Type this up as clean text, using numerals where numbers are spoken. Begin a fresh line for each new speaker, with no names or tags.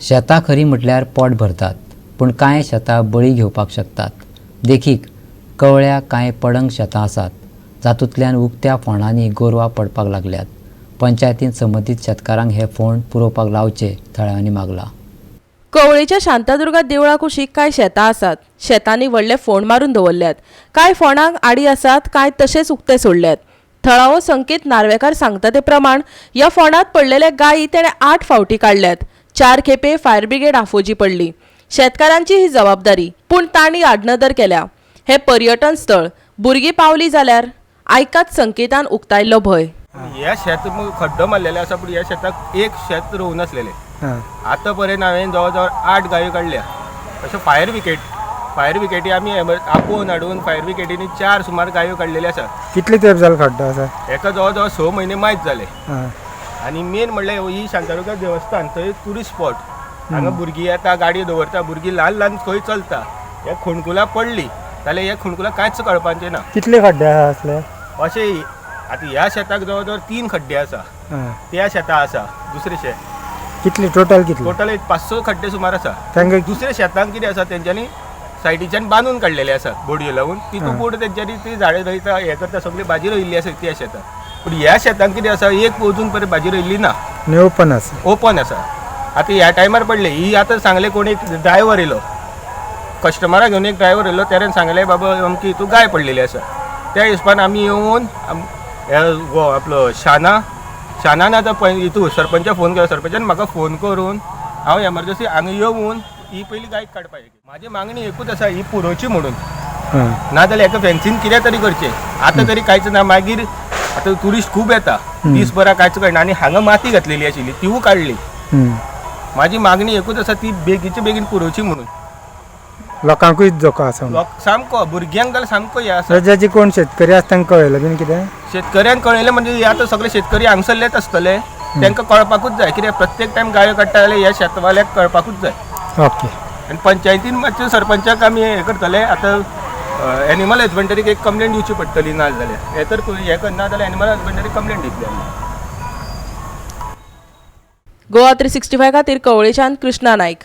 शेतां खरी म्हटल्यार पोट भरतात, पूण कांय शेतां बळी घेवपाक शकतात. देखीक कवळ्या कांय पडंग शेतां आसात, जातूंतल्यान उक्त्या फोंडांनी गोरवां पडपाक लागल्यात. पंचायतीन संबंदीत शेतकारांक हे फोंड पुरोवपाक लावचे थळाव्यांनी मागला.
कवळेच्या शांतादुर्गा देवळा कुशीक कांय शेतां आसात. शेतांनी व्हडले फोंड मारून दवरल्यात. कांय फोंडांक आडी आसात, कांय तशेंच उक्ते सोडल्यात. थळावो संकेत नार्वेकार सांगता ते प्रमाण ह्या फोंडांत पडलेले गायी तेणें 8 फावटी काडल्यात. 4 खेपे फायर ब्रिगेड आफोवची पडली. शेतकारांची ही जबाबदारी, पूण तांणी आडनदर केल्या. हे पर्यटन स्थळ, भुरगीं पावली जाल्यार आयकात संकेतान उक्तायल्लो भंय.
ह्या शेत खड्डो मारलेले आसा, पूण ह्या शेताक एक शेत रोवून नासलेले. आतां पर्यंत हांवें जवळ जवळ 8 गायो काडल्या. अशें फायर ब्रिगेडी आमी आपोवन हाडून फायर ब्रिगेडीनी 4 सुमार गायो काडलेले आसा.
कितले तेंप जालो खड्डो आसा?
हेका जवळ जवळ 6 म्हयने मायज जाले. आनी मेन म्हणल्यार ही शांतादुर्गा देवस्थान, थंय ट्युरिस्ट स्पॉट. हांगा भुरगीं येता, गाडयो दवरता, भुरगीं ल्हान ल्हान खंय चलता. ह्या खुणकुलां पडली जाल्यार ह्या खुणकुलां कांयच कळपाचें ना.
कितले खड्डे आसा असले?
अशें आतां ह्या शेताक जवळ जवळ 3 खड्डे आसा. त्या शेतां आसा दुसरे शेत.
कितले टोटल कितले?
टोटल एक 500 खड्डे सुमार आसा.
तांकां
दुसऱ्या शेतांक कितें आसा, तेंच्यांनी सायडीच्यान बांदून काडलेले आसा बोडयो लावून. तितून बुड तेंच्यांनी ती झाडां रोयता, हें करता, सगळी भाजी रोयिल्ली आसा त्या शेतान. पूण ह्या शेतांक कितें आसा, एक अजून पर्यंत भाजी रोयिल्ली ना.
ओपन आसा.
ओपन आसा. आतां ह्या टायमार पडले. ही आतां सांगलें कोण एक ड्रायव्हर येयलो, कस्टमराक घेवन एक ड्रायव्हर येयलो. तेणें सांगलें बाबा अमकी हितून गाय पडलेली आसा. त्या हिसपान आमी येवन आपलो शानान आतां हितू सरपंचाक फोन केलो. सरपंचान म्हाका फोन करून हांव एमर्जन्सी हांगा येवन ही पयली गाय काडपाक. म्हाजी मागणी एकूच आसा, ही पुरोवची म्हणून. नाजाल्यार हेका फेन्सीन कितें तरी करचें. आतां तरी कांयच ना. मागीर आतां ट्युरिस्ट खूब येता, दीसभराक कांयच कळना. आनी हांगा माती घातलेली आशिल्ली, तिवू काडली. म्हाजी मागणी एकूच आसा, ती बेगीचे बेगीन पुरोवची म्हणून.
लोकांकूय जोको आसा.
सामको भुरग्यांक जाल्यार सामको हें आसा.
राज्याचे कोण शेतकरी आसा तांकां कळयलें बीन कितें?
शेतकऱ्यांक कळयलें म्हणजे हे आतां सगळे शेतकरी हांगसरलेच आसतले. तांकां कळपाकूच जाय, कित्याक प्रत्येक टायम गायो काडटा जाल्यार ह्या शेतवाल्याक कळपाकूच जाय.
ओके.
आनी पंचायतीन मातशें सरपंचाक आमी हें करतले. आतां एनिमल हजबंडरीक एक कंप्लेंट दिवची पडटली. ना जाल्यार हें तर हें करना जाल्यार एनिमल हजबंडरीक कंप्लेंट दितली आमी.
गोवा 365 खातीर कवळेच्यान कृष्णा नायक.